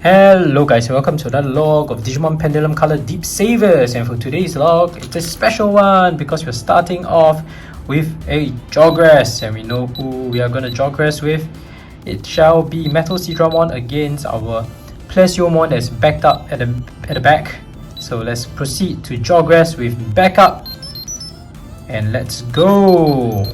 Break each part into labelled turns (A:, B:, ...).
A: Hello guys, and welcome to another log of Digimon Pendulum Color Deep Savers. And for today's log, it's a special one because we're starting off with a Jogress, and we know who we are going to Jogress with. It shall be Mothersbaugh against our Plesiomon that's backed up at the back. So let's proceed to Jogress with backup, and let's go.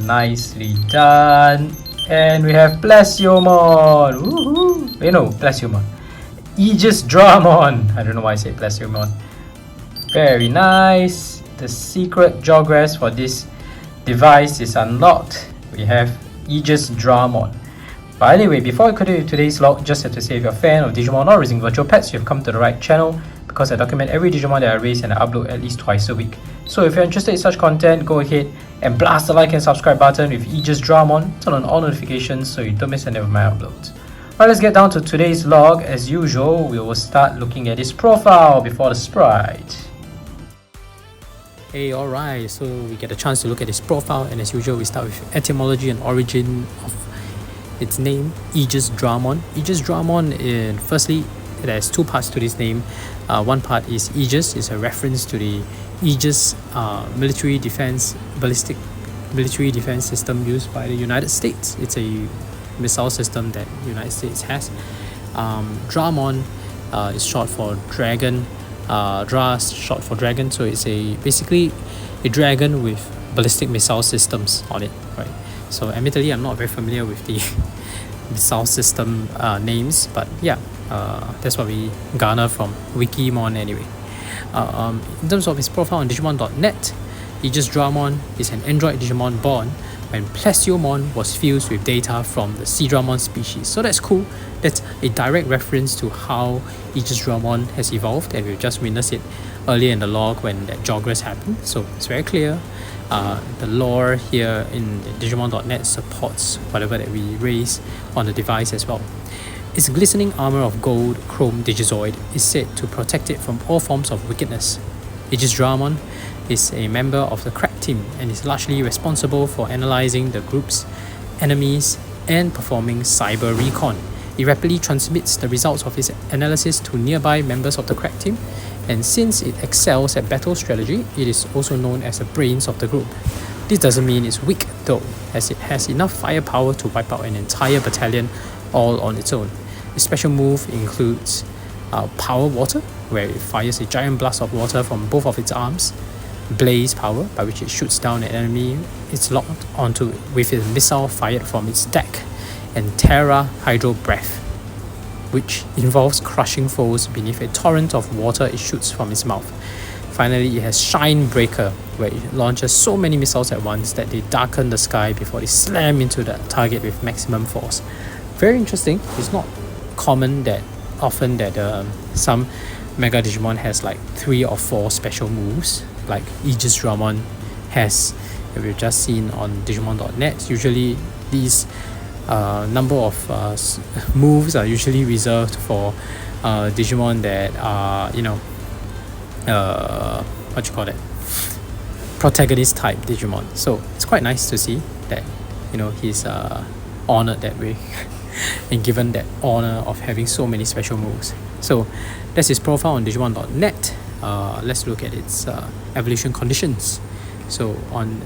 A: Nicely done. And we have Plesiomon. Woohoo! Wait, no, Plesiomon. Aegisdramon. I don't know why I said Plesiomon. Very nice. The secret Jogress for this device is unlocked. We have Aegisdramon. But anyway, before I continue today's log, just have to say if you're a fan of Digimon or raising virtual pets, you've come to the right channel because I document every Digimon that I raise and I upload at least twice a week. So if you're interested in such content, go ahead and blast the like and subscribe button with Aegisdramon. Turn on all notifications so you don't miss any of my uploads. Alright, let's get down to today's log. As usual, we will start looking at his profile before the sprite. Hey, alright, so we get a chance to look at his profile, and as usual we start with etymology and origin of its name, Aegisdramon. Aegisdramon, firstly, there's two parts to this name. One part is Aegis, is a reference to the Aegis ballistic military defense system used by the United States. It's a missile system that the United States has. Dramon is short for dragon. Dra is short for dragon, so it's basically a dragon with ballistic missile systems on it, right? So admittedly, I'm not very familiar with the missile system names, but yeah, that's what we garner from Wikimon anyway. In terms of his profile on Digimon.net, Aegisdramon is an android Digimon born when Plesiomon was fused with data from the Itsudemo species. So that's cool. That's a direct reference to how Aegisdramon has evolved, and we've just witnessed it earlier in the log when that Jogress happened. So it's very clear. The lore here in Digimon.net supports whatever that we raise on the device as well. Its glistening armor of gold chrome Digizoid is said to protect it from all forms of wickedness. Aegisdramon is a member of the crack team and is largely responsible for analyzing the group's enemies and performing cyber recon. It rapidly transmits the results of its analysis to nearby members of the crack team, and since it excels at battle strategy, it is also known as the brains of the group. This doesn't mean it's weak though, as it has enough firepower to wipe out an entire battalion all on its own. Its special move includes Power Water, where it fires a giant blast of water from both of its arms, Blaze Power, by which it shoots down an enemy it's locked onto with a missile fired from its deck, and Terra Hydro Breath, which involves crushing foes beneath a torrent of water it shoots from its mouth. Finally, it has Shine Breaker, where it launches so many missiles at once that they darken the sky before they slam into the target with maximum force. Very interesting. It's not common that some Mega Digimon has like 3 or 4 special moves like Aegisdramon has, that we've just seen on Digimon.net. Usually these number of moves are usually reserved for Digimon that are, protagonist type Digimon. So it's quite nice to see that, he's honored that way and given that honor of having so many special moves. So that's his profile on Digimon.net. Let's look at its evolution conditions. So when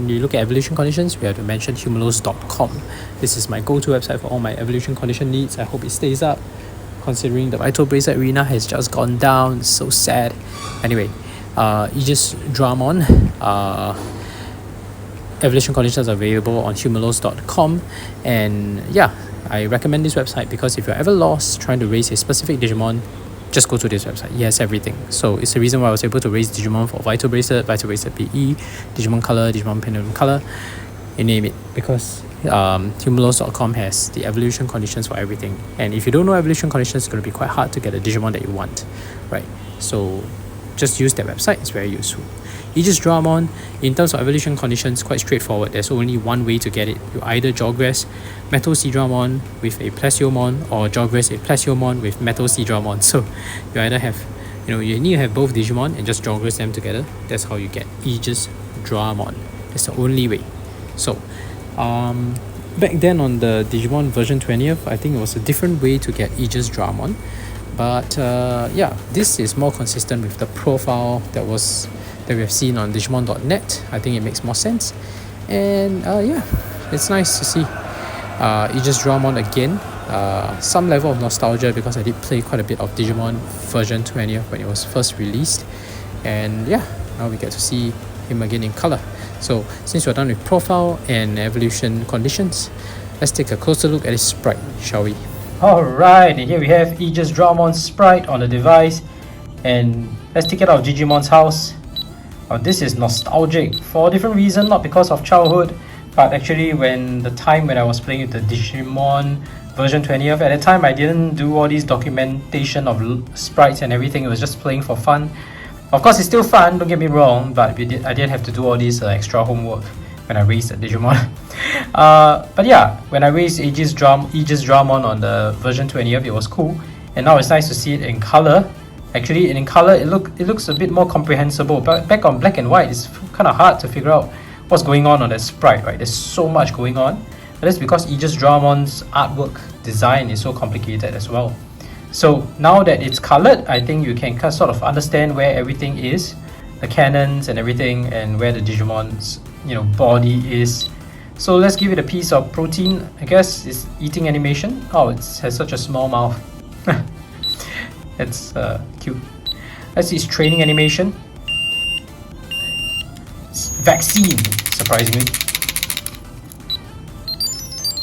A: you look at evolution conditions, we have to mention Humalos.com. This is my go-to website for all my evolution condition needs. I hope it stays up, considering the Vital Bracelet Arena has just gone down. It's so sad. Anyway, Aegisdramon, evolution conditions are available on Humalos.com, and yeah, I recommend this website because if you're ever lost trying to raise a specific Digimon, just go to this website. It has everything. So it's the reason why I was able to raise Digimon for Vital Bracelet PE, Digimon Color, Digimon Pendulum Color, you name it, because Humalos.com has the evolution conditions for everything. And if you don't know evolution conditions, it's going to be quite hard to get a Digimon that you want, right? So just use that website. It's very useful. Aegisdramon, in terms of evolution conditions, quite straightforward. There's only one way to get it. You either Jogress Mothersbaugh with a Plesiomon, or Jogress a Plesiomon with Mothersbaugh. So you either have, you need to have both Digimon and just Jogress them together. That's how you get Aegisdramon. That's the only way. So back then on the Digimon version 20th, I think it was a different way to get Aegisdramon. But yeah, this is more consistent with the profile that we have seen on Digimon.net. I think it makes more sense. And yeah, it's nice to see Aegisdramon again. Some level of nostalgia because I did play quite a bit of Digimon version 20th when it was first released. And yeah, now we get to see him again in color. So since we're done with profile and evolution conditions, let's take a closer look at his sprite, shall we? Alright, and here we have Aegisdramon's sprite on the device, and let's take it out of Digimon's house. This is nostalgic for a different reason, not because of childhood, but actually when I was playing with the Digimon version 20th, at the time I didn't do all these documentation of sprites and everything. It was just playing for fun. Of course, it's still fun, don't get me wrong, but I did have to do all this extra homework when I raised the Digimon. But yeah, when I raised Aegisdramon on the version 20th, it was cool, and now it's nice to see it in color. Actually, in color, it looks a bit more comprehensible. But back on black and white, it's kind of hard to figure out what's going on that sprite, right? There's so much going on, but that's because Aegisdramon's artwork design is so complicated as well. So now that it's colored, I think you can sort of understand where everything is, the cannons and everything, and where the Digimon's body is. So let's give it a piece of protein. I guess it's eating animation. Oh, it has such a small mouth. It's cute. Let's see its training animation. It's vaccine, surprisingly.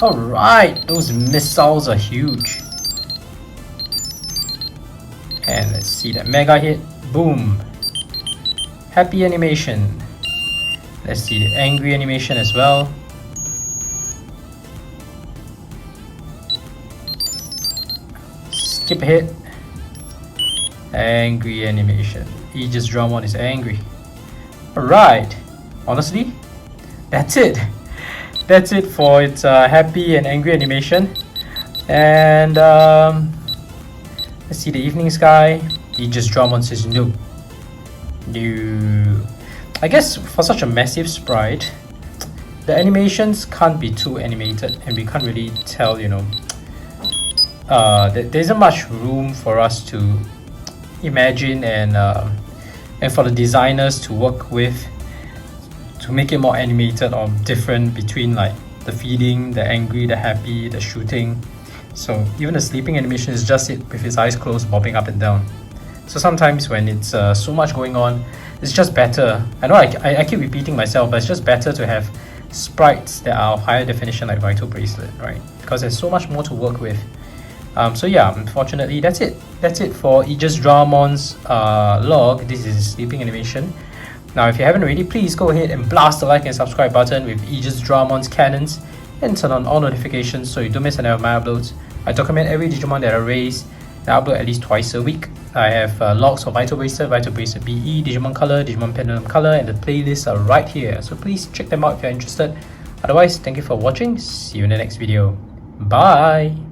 A: Alright, those missiles are huge. And let's see that mega hit. Boom. Happy animation. Let's see the angry animation as well. Skip a hit. Angry animation. Aegisdramon is angry. Alright. Honestly, that's it. That's it for its happy and angry animation. And let's see the evening sky. Aegisdramon says no. No. I guess for such a massive sprite, the animations can't be too animated, and we can't really tell, there isn't much room for us to imagine and for the designers to work with to make it more animated or different between like the feeding, the angry, the happy, the shooting. So even the sleeping animation is just it with his eyes closed, bobbing up and down. So sometimes when it's so much going on, it's just better. I know I keep repeating myself, but it's just better to have sprites that are of higher definition like Vital Bracelet, right? Because there's so much more to work with. So yeah, unfortunately, that's it. That's it for Aegisdramon's log. This is sleeping animation. Now, if you haven't already, please go ahead and blast the like and subscribe button with Aegisdramon's cannons and turn on all notifications so you don't miss any of my uploads. I document every Digimon that I raise and I upload at least twice a week. I have logs for Vital Bracelet BE, Digimon Color, Digimon Pendulum Color, and the playlists are right here. So please check them out if you're interested. Otherwise, thank you for watching. See you in the next video. Bye!